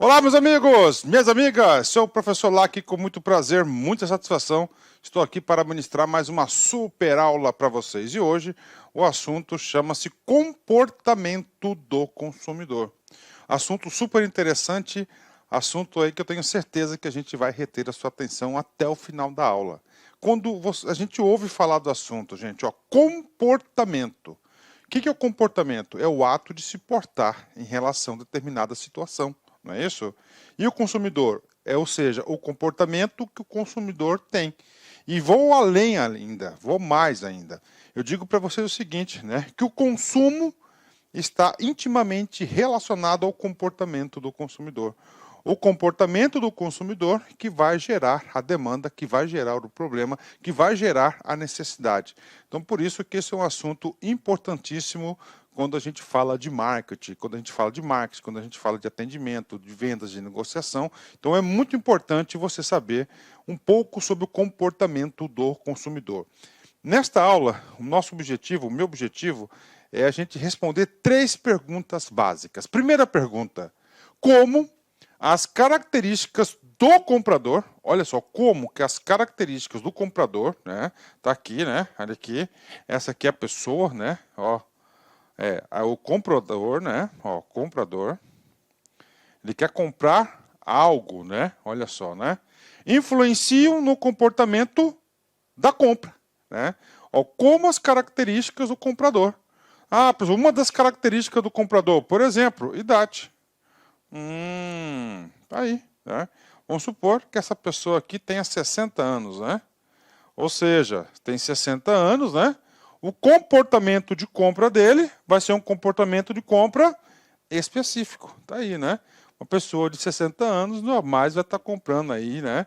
Olá, meus amigos, minhas amigas, sou o professor Lac, com muito prazer, muita satisfação. Estou aqui para ministrar mais uma super aula para vocês. E hoje o assunto chama-se comportamento do consumidor. Assunto super interessante, assunto aí que eu tenho certeza que a gente vai reter a sua atenção até o final da aula. Quando a gente ouve falar do assunto, gente, ó, comportamento. O que é o comportamento? É o ato de se portar em relação a determinada situação. Não é isso? E o consumidor? Ou seja, o comportamento que o consumidor tem. E vou além ainda, vou mais ainda. Eu digo para vocês o seguinte, né? Que o consumo está intimamente relacionado ao comportamento do consumidor. O comportamento do consumidor que vai gerar a demanda, que vai gerar o problema, que vai gerar a necessidade. Então, por isso que esse é um assunto importantíssimo quando a gente fala de marketing, quando a gente fala de atendimento, de vendas, de negociação. Então, é muito importante você saber um pouco sobre o comportamento do consumidor. Nesta aula, o meu objetivo, é a gente responder 3 perguntas básicas. Primeira pergunta: como as características do comprador, olha só, como que as características do comprador, né, tá aqui, né, olha aqui, essa aqui é a pessoa, né, ó, o comprador, né, ó, comprador, ele quer comprar algo, né, olha só, né, influenciam no comportamento da compra, né, ó, como as características do comprador. Ah, uma das características do comprador, por exemplo, idade. Tá aí, né? Vamos supor que essa pessoa aqui tenha 60 anos, né? Ou seja, tem 60 anos, né? O comportamento de compra dele vai ser um comportamento de compra específico. Tá aí, né? Uma pessoa de 60 anos jamais vai estar comprando aí, né?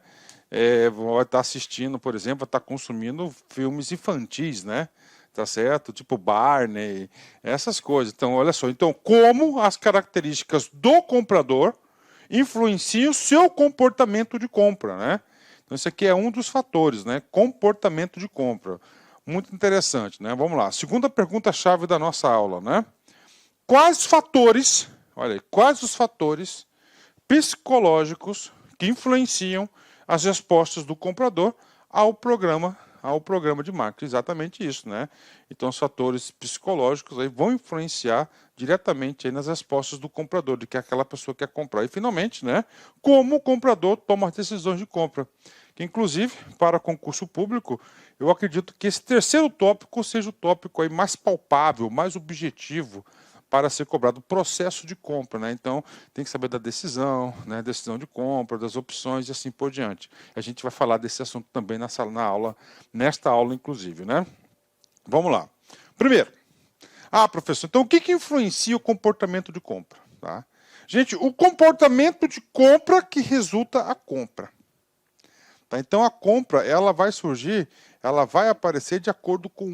Vai estar assistindo, por exemplo, vai estar consumindo filmes infantis, né? Tá certo? Tipo Barney, essas coisas. Então, olha só. Então, como as características do comprador influenciam o seu comportamento de compra, né? Então, esse aqui é um dos fatores, né? Comportamento de compra. Muito interessante, né? Vamos lá. Segunda pergunta-chave da nossa aula, né? Quais fatores, olha aí, quais os fatores psicológicos que influenciam as respostas do comprador ao programa de marketing? Exatamente isso, né? Então, os fatores psicológicos aí vão influenciar diretamente aí nas respostas do comprador, de que aquela pessoa quer comprar. E, finalmente, né, como o comprador toma as decisões de compra. Que, inclusive, para concurso público, eu acredito que esse terceiro tópico seja o tópico aí mais palpável, mais objetivo para ser cobrado o processo de compra, né? Então, tem que saber da decisão, né? Decisão de compra, das opções e assim por diante. A gente vai falar desse assunto também nesta aula, inclusive, né? Vamos lá. Primeiro, professor, então o que influencia o comportamento de compra? Tá? Gente, o comportamento de compra que resulta a compra. Tá? Então, a compra, ela vai surgir, ela vai aparecer de acordo com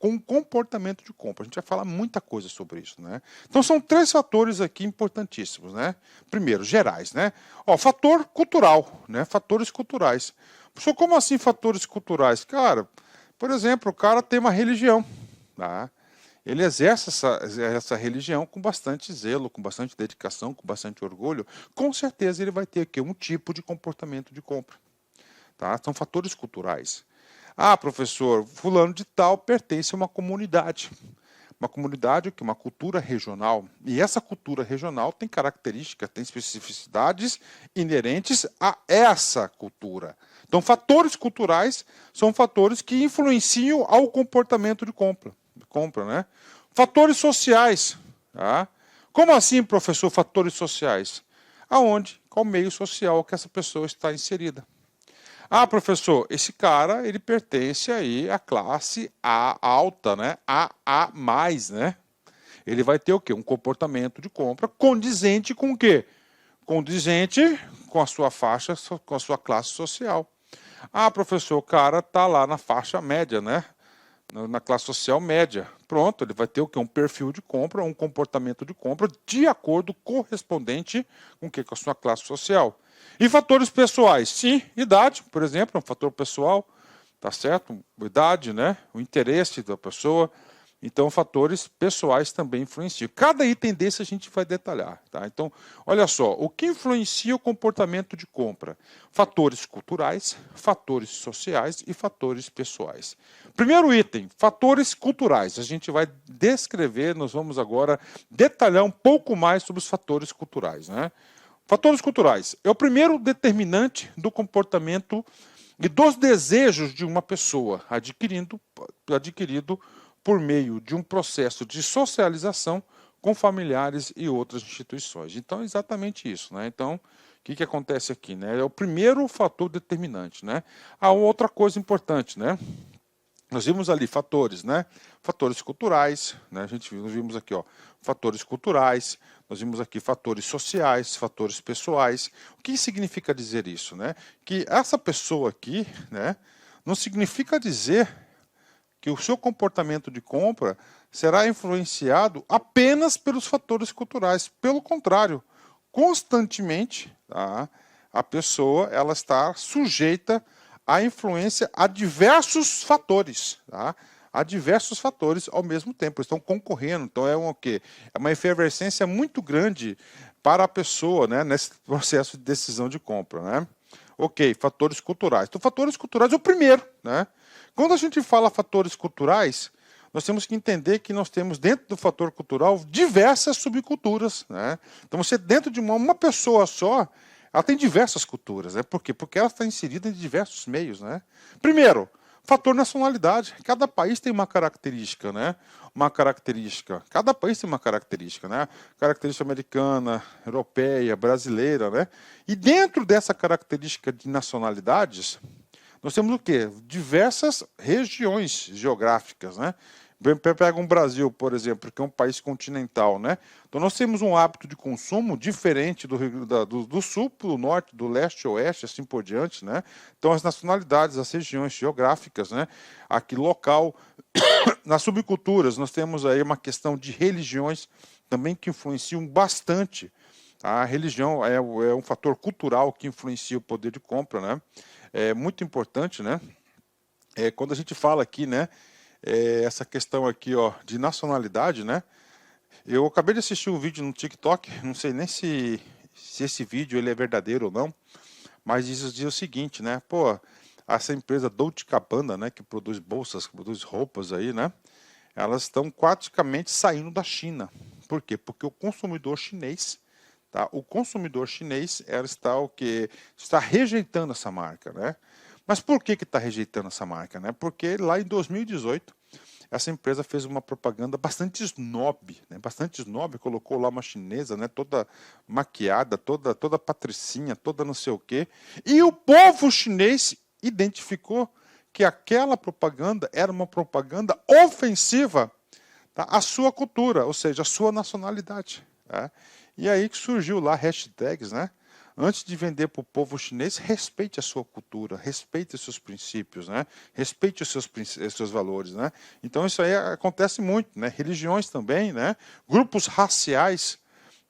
um comportamento de compra. A gente vai falar muita coisa sobre isso, né? Então, são 3 fatores aqui importantíssimos, né? Primeiro, gerais, né? Ó, fator cultural, né? Fatores culturais. Professor, como assim fatores culturais? Cara, por exemplo, o cara tem uma religião, tá? Ele exerce essa religião com bastante zelo, com bastante dedicação, com bastante orgulho. Com certeza ele vai ter aqui um tipo de comportamento de compra. Tá? São fatores culturais. Professor, fulano de tal pertence a uma comunidade. Uma comunidade que é uma cultura regional. E essa cultura regional tem características, tem especificidades inerentes a essa cultura. Então, fatores culturais são fatores que influenciam ao comportamento de compra, né? Fatores sociais. Tá? Como assim, professor, fatores sociais? Qual meio social que essa pessoa está inserida. Professor, esse cara, ele pertence aí à classe A alta, né? A mais, né? Ele vai ter o quê? Um comportamento de compra condizente com o quê? Condizente com a sua faixa, com a sua classe social. Professor, o cara tá lá na faixa média, né? Na classe social média. Pronto, ele vai ter o quê? Um perfil de compra, um comportamento de compra de acordo correspondente com o quê? Com a sua classe social. E fatores pessoais? Sim, idade, por exemplo, é um fator pessoal, tá certo? Idade, né? O interesse da pessoa. Então, fatores pessoais também influenciam. Cada item desse a gente vai detalhar. Tá? Então, olha só, o que influencia o comportamento de compra? Fatores culturais, fatores sociais e fatores pessoais. Primeiro item, fatores culturais. A gente vai descrever, nós vamos agora detalhar um pouco mais sobre os fatores culturais. Né? Fatores culturais é o primeiro determinante do comportamento e dos desejos de uma pessoa adquirido por meio de um processo de socialização com familiares e outras instituições. Então, é exatamente isso. Né? Então, o que acontece aqui? Né? É o primeiro fator determinante. Né? Há outra coisa importante. Né? Nós vimos ali fatores, né? Fatores culturais, né? Nós vimos aqui, ó, fatores culturais, nós vimos aqui fatores sociais, fatores pessoais. O que significa dizer isso? Né? Que essa pessoa aqui, né, não significa dizer que o seu comportamento de compra será influenciado apenas pelos fatores culturais. Pelo contrário, constantemente, tá, a pessoa ela está sujeita à influência a diversos fatores, tá? A diversos fatores ao mesmo tempo, estão concorrendo. Então é o quê? É uma efervescência muito grande para a pessoa, né, nesse processo de decisão de compra, né? Ok, fatores culturais. Então, fatores culturais é o primeiro, né? Quando a gente fala fatores culturais, nós temos que entender que nós temos dentro do fator cultural diversas subculturas, né? Então, você dentro de uma pessoa só, ela tem diversas culturas, né? Por quê? Porque ela está inserida em diversos meios, né? Primeiro, fator nacionalidade. Cada país tem uma característica, né? Uma característica. Cada país tem uma característica, né? Característica americana, europeia, brasileira, né? E dentro dessa característica de nacionalidades, nós temos o quê? Diversas regiões geográficas, né? Pega um Brasil, por exemplo, que é um país continental, né? Então nós temos um hábito de consumo diferente do sul para o norte, do leste ao oeste, assim por diante, né? Então as nacionalidades, as regiões geográficas, né? Aqui local, nas subculturas, nós temos aí uma questão de religiões também que influenciam bastante. A religião é um fator cultural que influencia o poder de compra, né? É muito importante, né? Quando a gente fala aqui, né? Essa questão aqui, ó, de nacionalidade, né? Eu acabei de assistir um vídeo no TikTok, não sei nem se esse vídeo ele é verdadeiro ou não, mas diz o seguinte, né? Pô, essa empresa Dolce & Gabbana, né, que produz bolsas, que produz roupas aí, né? Elas estão praticamente saindo da China. Por quê? Porque o consumidor chinês, tá? O consumidor chinês, ela está o quê? Está rejeitando essa marca, né? Mas por que está rejeitando essa marca? Né? Porque lá em 2018, essa empresa fez uma propaganda bastante snob, né? Bastante snob, colocou lá uma chinesa, né? Toda maquiada, toda patricinha, toda não sei o quê. E o povo chinês identificou que aquela propaganda era uma propaganda ofensiva, tá, à sua cultura, ou seja, à sua nacionalidade. Tá? E aí que surgiu lá hashtags, né? Antes de vender para o povo chinês, respeite a sua cultura, respeite os seus princípios, né? Respeite os seus valores, né? Então isso aí acontece muito, né? Religiões também, né? Grupos raciais.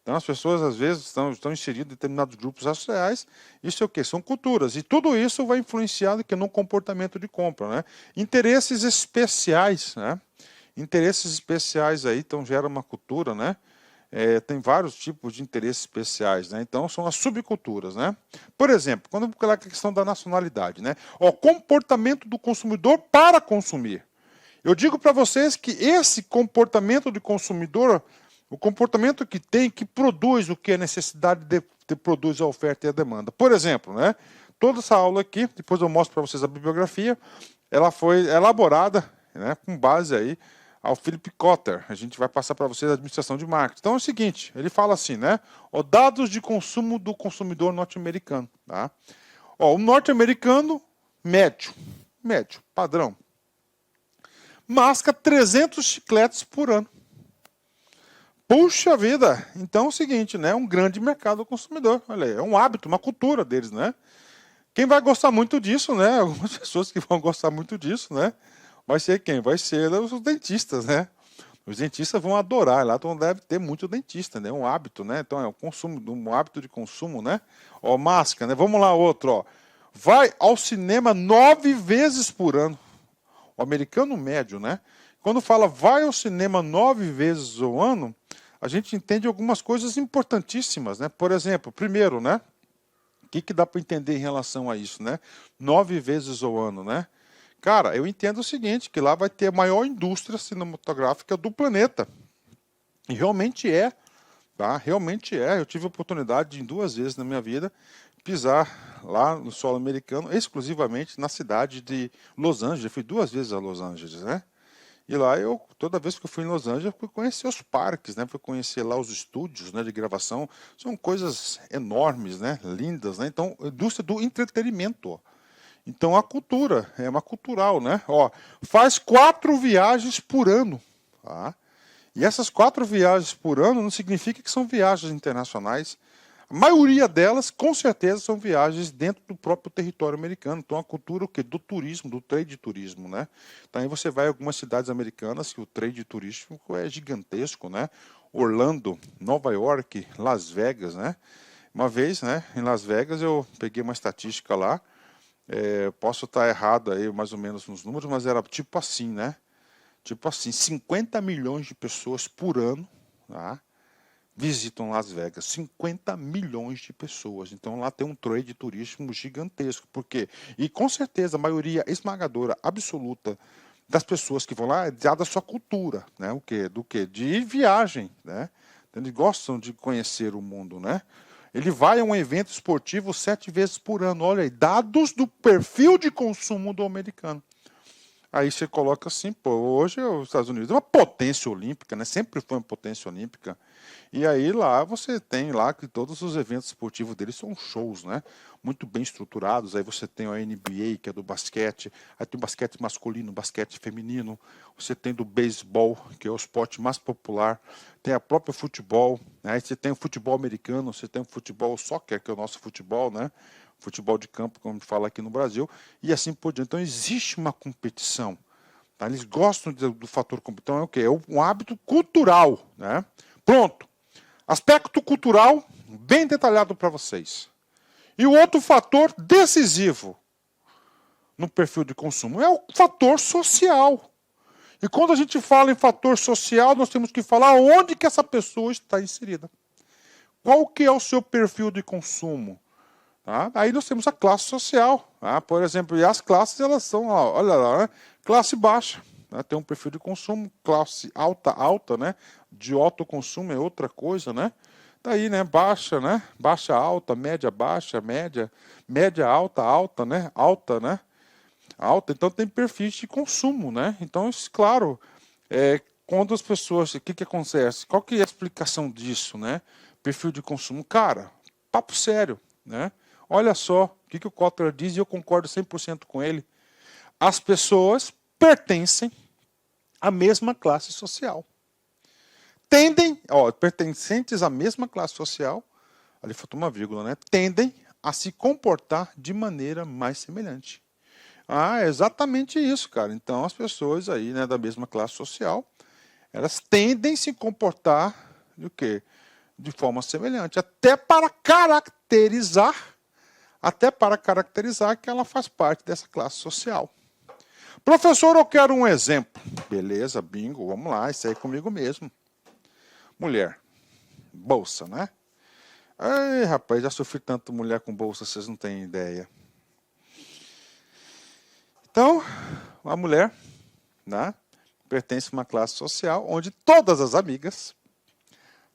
Então as pessoas às vezes estão inseridas em determinados grupos raciais. Isso é o quê? São culturas. E tudo isso vai influenciar no comportamento de compra, né? Interesses especiais, né? Interesses especiais aí, então gera uma cultura, né? Tem vários tipos de interesses especiais, né? Então são as subculturas, né? Por exemplo, quando eu coloco a questão da nacionalidade, né? O comportamento do consumidor para consumir. Eu digo para vocês que esse comportamento de consumidor, o comportamento que produz o que é necessidade de produz a oferta e a demanda. Por exemplo, né? Toda essa aula aqui, depois eu mostro para vocês a bibliografia, ela foi elaborada, né, com base aí ao Philip Kotler. A gente vai passar para vocês a administração de marketing. Então é o seguinte, ele fala assim, né? Dados de consumo do consumidor norte-americano. Tá? O norte-americano médio, padrão, masca 300 chicletes por ano. Puxa vida! Então é o seguinte, né? Um grande mercado consumidor. Olha aí, é um hábito, uma cultura deles, né? Quem vai gostar muito disso, né? Algumas pessoas que vão gostar muito disso, né? Vai ser quem? Vai ser os dentistas, né? Os dentistas vão adorar, lá então deve ter muito dentista, né? Um hábito, né? Então é o consumo, um hábito de consumo, né? Máscara, né? Vamos lá, outro, ó. Vai ao cinema 9 vezes por ano. O americano médio, né? quando fala vai ao cinema 9 vezes ao ano, a gente entende algumas coisas importantíssimas, né? Por exemplo, primeiro, né? O que dá para entender em relação a isso, né? 9 vezes ao ano, né? Cara, eu entendo o seguinte, que lá vai ter a maior indústria cinematográfica do planeta. E realmente é, tá? Realmente é. Eu tive a oportunidade de, 2 vezes na minha vida, pisar lá no solo americano, exclusivamente na cidade de Los Angeles. Eu fui 2 vezes a Los Angeles, né? E lá toda vez que eu fui em Los Angeles, eu fui conhecer os parques, né? Fui conhecer lá os estúdios, né, de gravação. São coisas enormes, né? Lindas, né? Então, indústria do entretenimento, ó. Então, a cultura, é uma cultural, né? Ó, faz 4 viagens por ano, tá? E essas 4 viagens por ano não significa que são viagens internacionais. A maioria delas, com certeza, são viagens dentro do próprio território americano. Então, a cultura o quê? Do turismo, do trade turismo, né? Então, aí você vai a algumas cidades americanas que o trade turístico é gigantesco, né? Orlando, Nova York, Las Vegas, né? Uma vez, né, em Las Vegas, eu peguei uma estatística lá. Posso estar errado aí, mais ou menos, nos números, mas era tipo assim, né? Tipo assim, 50 milhões de pessoas por ano, tá? Visitam Las Vegas, 50 milhões de pessoas. Então lá tem um trade turístico gigantesco. Por quê? E com certeza a maioria esmagadora, absoluta das pessoas que vão lá é dada a sua cultura, né? O quê? Do quê? De viagem, né? Eles gostam de conhecer o mundo, né? Ele vai a um evento esportivo 7 vezes por ano. Olha aí, dados do perfil de consumo do americano. Aí você coloca assim, pô, hoje os Estados Unidos é uma potência olímpica, né? Sempre foi uma potência olímpica. E aí lá você tem lá que todos os eventos esportivos deles são shows, né? Muito bem estruturados. Aí você tem a NBA, que é do basquete, aí tem o basquete masculino, basquete feminino, você tem do beisebol, que é o esporte mais popular, tem a própria futebol, né? Aí você tem o futebol americano, você tem o futebol soccer, que é o nosso futebol, né? Futebol de campo, como fala aqui no Brasil, e assim por diante. Então existe uma competição. Tá? Eles gostam do fator competição. Então é o quê? É um hábito cultural. Né? Pronto. Aspecto cultural bem detalhado para vocês. E o outro fator decisivo no perfil de consumo é o fator social. E quando a gente fala em fator social, nós temos que falar onde que essa pessoa está inserida. Qual que é o seu perfil de consumo? Tá? Aí nós temos a classe social, tá? Por exemplo, e as classes elas são, ó, olha lá, né? Classe baixa, né? Tem um perfil de consumo, classe alta, né? De autoconsumo é outra coisa, né? Daí, né? Baixa alta, média baixa, média alta, né? Alta, né? Alta, então tem perfis de consumo, né? Então, isso, claro, quando as pessoas, o que acontece? Qual que é a explicação disso, né? Perfil de consumo, cara, papo sério, né? Olha só o que o Kotler diz e eu concordo 100% com ele. As pessoas pertencem à mesma classe social. Pertencentes à mesma classe social, ali faltou uma vírgula, né? Tendem a se comportar de maneira mais semelhante. É exatamente isso, cara. Então as pessoas aí, né, da mesma classe social, elas tendem a se comportar de quê? De forma semelhante, até para caracterizar que ela faz parte dessa classe social. Professor, eu quero um exemplo. Beleza, bingo, vamos lá, isso aí é comigo mesmo. Mulher, bolsa, né? Ai, rapaz, já sofri tanto mulher com bolsa, vocês não têm ideia. Então, a mulher, né, pertence a uma classe social onde todas as amigas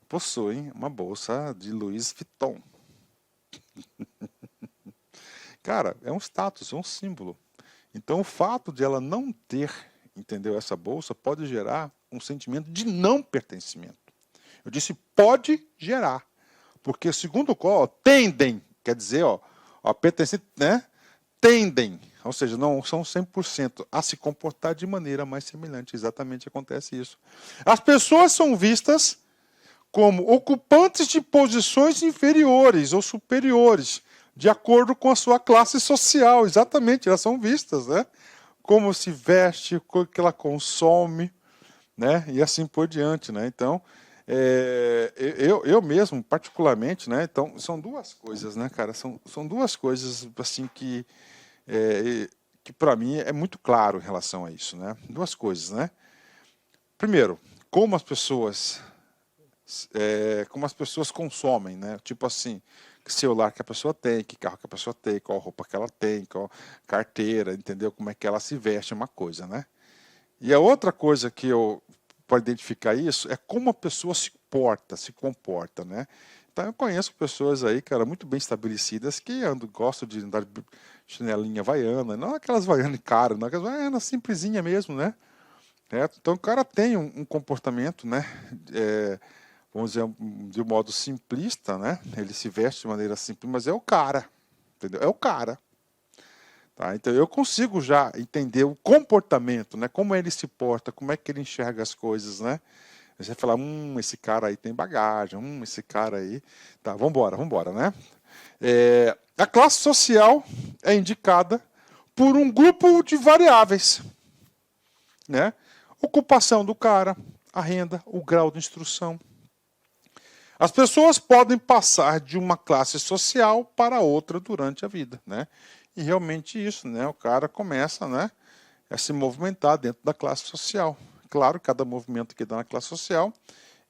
possuem uma bolsa de Louis Vuitton. Cara, é um status, é um símbolo. Então, o fato de ela não ter, entendeu, essa bolsa pode gerar um sentimento de não pertencimento. Eu disse pode gerar, porque segundo o qual tendem, quer dizer, pertencer, né, tendem, ou seja, não são 100% a se comportar de maneira mais semelhante. Exatamente acontece isso. As pessoas são vistas como ocupantes de posições inferiores ou superiores, de acordo com a sua classe social. Exatamente, elas são vistas, né? Como se veste, o que ela consome, né? E assim por diante, né? Então, eu mesmo, particularmente, né? Então, são 2 coisas, né, cara? São 2 coisas, assim, que para mim é muito claro em relação a isso, né? 2 coisas, né? Primeiro, como as pessoas consomem, né? Tipo assim, que celular que a pessoa tem, que carro que a pessoa tem, qual roupa que ela tem, qual carteira, entendeu? Como é que ela se veste, é uma coisa, né? E a outra coisa que eu para identificar isso é como a pessoa se porta, se comporta, né? Então eu conheço pessoas aí, cara, muito bem estabelecidas que gostam de andar de chinelinha havaiana, não aquelas havaianas caras, não, aquelas havaianas simplesinha mesmo, né? Então o cara tem um comportamento, né? Vamos dizer, de um modo simplista, né? Ele se veste de maneira simples, mas é o cara, entendeu? É o cara. Tá? Então eu consigo já entender o comportamento, né? Como ele se porta, como é que ele enxerga as coisas, né? Você vai falar, esse cara aí tem bagagem, esse cara aí... Tá, vambora, né? A classe social é indicada por um grupo de variáveis, né? Ocupação do cara, a renda, o grau de instrução. As pessoas podem passar de uma classe social para outra durante a vida, né? E realmente isso, né? O cara começa, né, a se movimentar dentro da classe social. Claro, cada movimento que dá na classe social,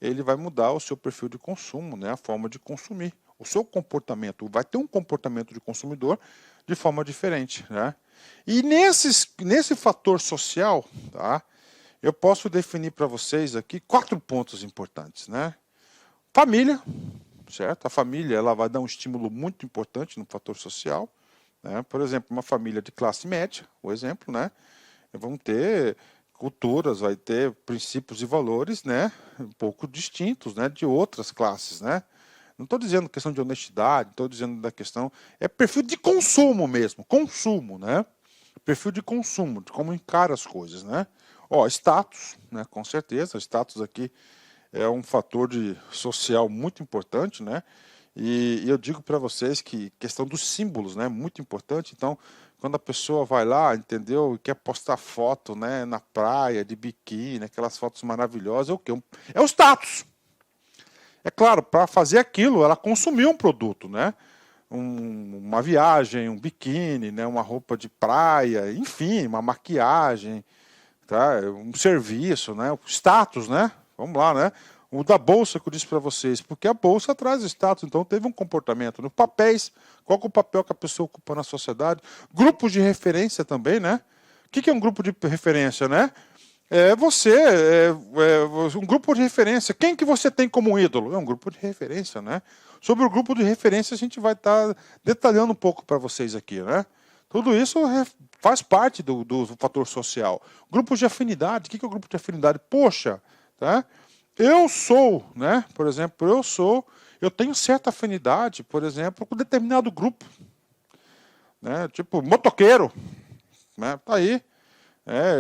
ele vai mudar o seu perfil de consumo, né, a forma de consumir. O seu comportamento, vai ter um comportamento de consumidor de forma diferente, né? E nesse fator social, tá, eu posso definir para vocês aqui 4 pontos importantes, né? Família, certo? A família ela vai dar um estímulo muito importante no fator social, né? Por exemplo, uma família de classe média, o exemplo, né? Vão ter culturas, vai ter princípios e valores, né? Um pouco distintos, né? De outras classes, né? Não estou dizendo questão de honestidade, estou dizendo da questão é perfil de consumo mesmo, consumo, né? Perfil de consumo, de como encara as coisas, né? Status, né? Com certeza, status aqui é um fator social muito importante, né? E eu digo para vocês que questão dos símbolos, né, muito importante. Então, quando a pessoa vai lá, entendeu, e quer postar foto, né, na praia de biquíni, aquelas fotos maravilhosas, é o quê? É o status. É claro, para fazer aquilo, ela consumiu um produto, né? Uma viagem, um biquíni, né, uma roupa de praia, enfim, uma maquiagem, tá? Um serviço, né? O status, né? Vamos lá, né? O da bolsa que eu disse para vocês, porque a bolsa traz status, então teve um comportamento. No papéis, qual que é o papel que a pessoa ocupa na sociedade? Grupos de referência também, né? O que é um grupo de referência, né? Um grupo de referência. Quem que você tem como ídolo? É um grupo de referência, né? Sobre o grupo de referência a gente vai estar detalhando um pouco para vocês aqui, né? Tudo isso faz parte do fator social. Grupos de afinidade. O que é o grupo de afinidade? Poxa, tá? Eu sou, né? Por exemplo, eu tenho certa afinidade, por exemplo, com determinado grupo, né? Tipo motoqueiro, né? Tá aí,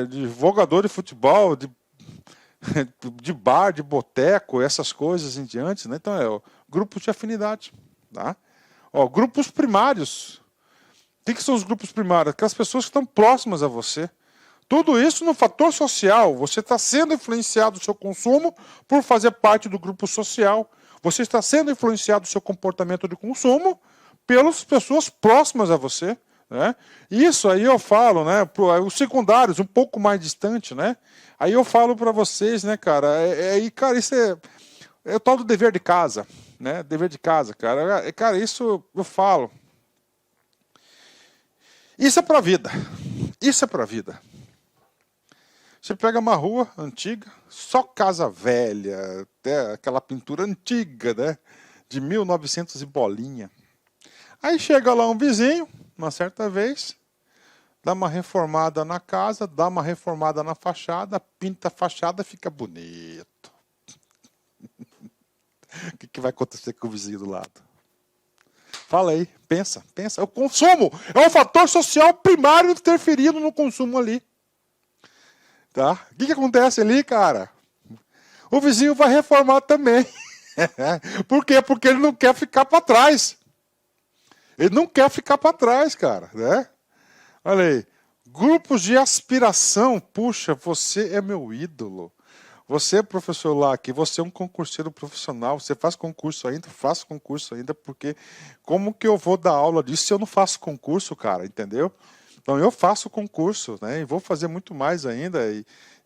de jogador de futebol, de bar, de boteco, essas coisas em diante, né? Então grupos de afinidade, tá? Grupos primários. O que são os grupos primários? Aquelas pessoas que estão próximas a você. Tudo isso no fator social. Você está sendo influenciado do seu consumo por fazer parte do grupo social. Você está sendo influenciado do seu comportamento de consumo pelas pessoas próximas a você, né? Isso aí eu falo, né? Os secundários, um pouco mais distante, né? Aí eu falo para vocês, né, cara? Cara, isso é o tal do dever de casa, né? Dever de casa, cara. Cara, isso eu falo. Isso é para a vida. Isso é para a vida. Você pega uma rua antiga, só casa velha, até aquela pintura antiga, né? De 1900 e bolinha. Aí chega lá um vizinho, uma certa vez, dá uma reformada na casa, dá uma reformada na fachada, pinta a fachada, fica bonito. O que vai acontecer com o vizinho do lado? Fala aí, pensa. O consumo é um fator social primário interferindo no consumo ali. Tá? O que acontece ali, cara? O vizinho vai reformar também. Por quê? Porque ele não quer ficar para trás. Ele não quer ficar para trás, cara. Né? Olha aí. Grupos de aspiração. Puxa, você é meu ídolo. Você é professor lá aqui, você é um concurseiro profissional, você faz concurso ainda? Faço concurso ainda, porque como que eu vou dar aula disso se eu não faço concurso, cara, entendeu? Então eu faço concurso, né? E vou fazer muito mais ainda.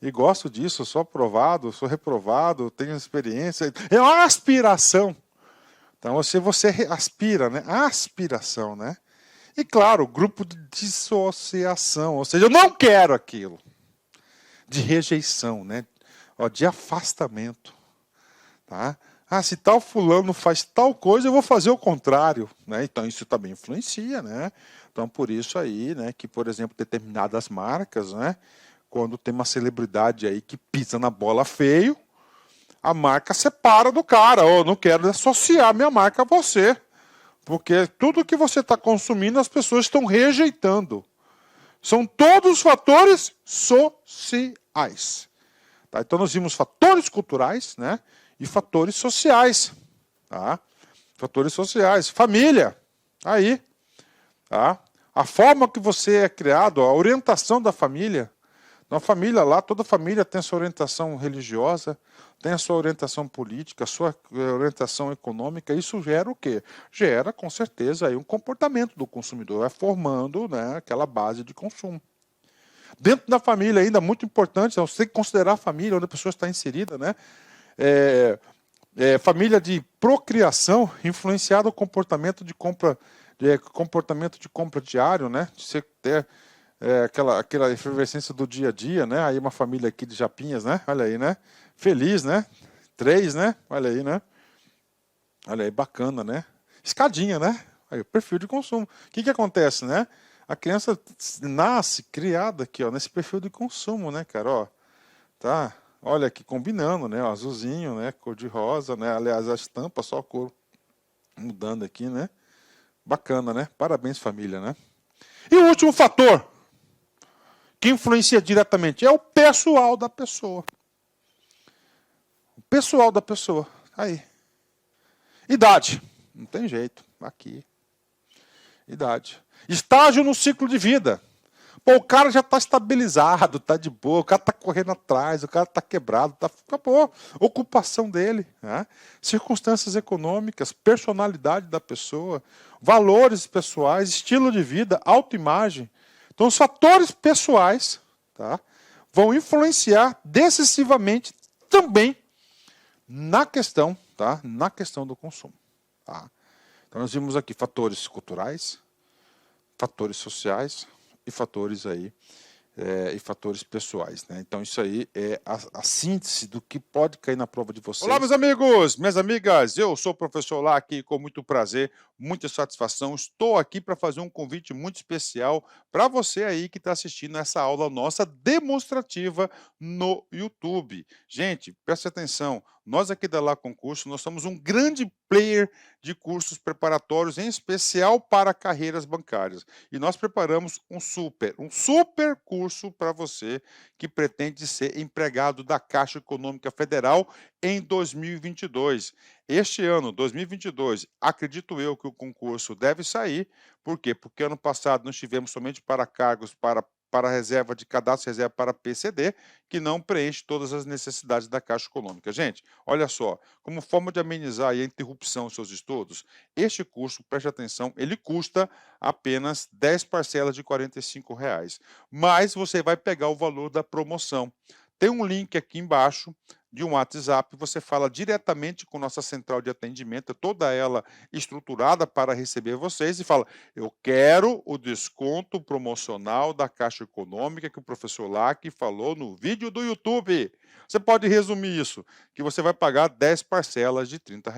E gosto disso, sou aprovado, sou reprovado, tenho experiência. É uma aspiração. Então você aspira, né? Aspiração, né? E claro, grupo de dissociação, ou seja, eu não quero aquilo. De rejeição, né? Ó, de afastamento. Tá? Ah, se tal fulano faz tal coisa, eu vou fazer o contrário, né? Então isso também influencia, né? Então por isso aí, né, que por exemplo determinadas marcas, né, quando tem uma celebridade aí que pisa na bola feio, a marca separa do cara, oh, não quero associar minha marca a você, porque tudo que você está consumindo as pessoas estão rejeitando. São todos fatores sociais. Tá? Então nós vimos fatores culturais, né? E fatores sociais. Tá? Fatores sociais. Família. Aí. Tá? A forma que você é criado, a orientação da família. Na família lá, toda família tem a sua orientação religiosa, tem a sua orientação política, a sua orientação econômica. Isso gera o quê? Gera, com certeza, aí um comportamento do consumidor. Vai formando, né, aquela base de consumo. Dentro da família ainda, muito importante, você tem que considerar a família onde a pessoa está inserida, né? Família de procriação influenciada o comportamento de compra, diário, né? Você ter aquela efervescência do dia a dia, né? Aí uma família aqui de Japinhas, né? Olha aí, né? Feliz, né? 3, né? Olha aí, né? Olha aí, bacana, né? Escadinha, né? Aí, o perfil de consumo. O que acontece, né? A criança nasce criada aqui, ó, nesse perfil de consumo, né, cara? Ó, tá? Olha aqui, combinando, né? Ó, azulzinho, né? Cor de rosa, né? Aliás, a estampa, só a cor mudando aqui, né? Bacana, né? Parabéns, família, né? E o último fator que influencia diretamente é o pessoal da pessoa. O pessoal da pessoa. Aí. Idade. Não tem jeito. Aqui. Idade. Estágio no ciclo de vida. Pô, o cara já está estabilizado, está de boa, o cara está correndo atrás, o cara está quebrado, acabou. Ocupação dele, né? Circunstâncias econômicas, personalidade da pessoa, valores pessoais, estilo de vida, autoimagem. Então, os fatores pessoais, tá, vão influenciar decisivamente também na questão, tá, na questão do consumo. Tá? Então, nós vimos aqui fatores culturais, fatores sociais, e fatores aí e fatores pessoais, né? Então isso aí é a síntese do que pode cair na prova de vocês. Olá, meus amigos, minhas amigas, eu sou o professor Lac e com muito prazer, muita satisfação, estou aqui para fazer um convite muito especial para você aí que está assistindo essa aula nossa demonstrativa no YouTube. Gente, preste atenção, nós aqui da Lá Concurso, nós somos um grande player de cursos preparatórios, em especial para carreiras bancárias. E nós preparamos um super curso para você que pretende ser empregado da Caixa Econômica Federal em 2022. Este ano, 2022, acredito eu que o concurso deve sair. Por quê? Porque ano passado nós tivemos somente para cargos para reserva de cadastro reserva para PCD, que não preenche todas as necessidades da Caixa Econômica. Gente, olha só, como forma de amenizar a interrupção dos seus estudos, este curso, preste atenção, ele custa apenas 10 parcelas de R$ 45, mas você vai pegar o valor da promoção. Tem um link aqui embaixo de um WhatsApp, você fala diretamente com nossa central de atendimento, toda ela estruturada para receber vocês, e fala, eu quero o desconto promocional da Caixa Econômica que o professor Lac falou no vídeo do YouTube. Você pode resumir isso, que você vai pagar 10 parcelas de R$ 30.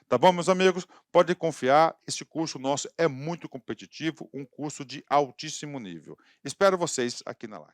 Tá bom, meus amigos? Pode confiar, esse curso nosso é muito competitivo, um curso de altíssimo nível. Espero vocês aqui na live.